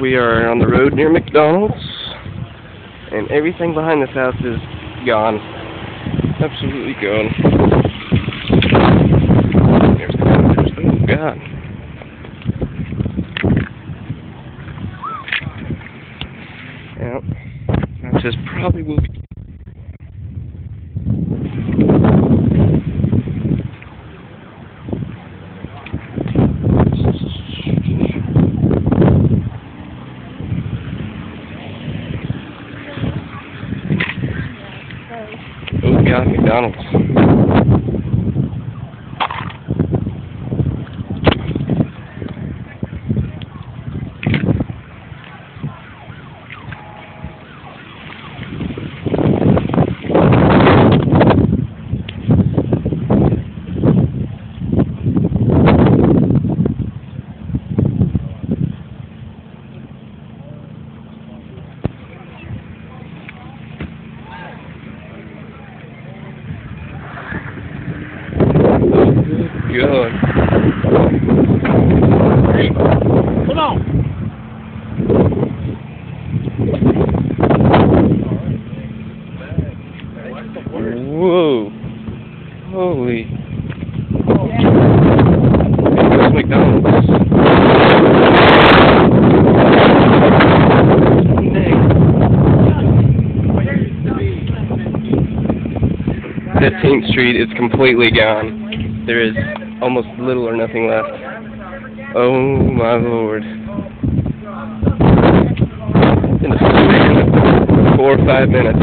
We are on the road near McDonald's, and everything behind this house is gone. Absolutely gone. There's the cottage. Oh, God. Yep. This probably will be. Oh, God, McDonald's. God. Come on. Whoa. Holy. There's McDonald's. Dang. 15th Street is completely gone. There is almost little or nothing left. Oh my Lord. In a span of 4 or 5 minutes.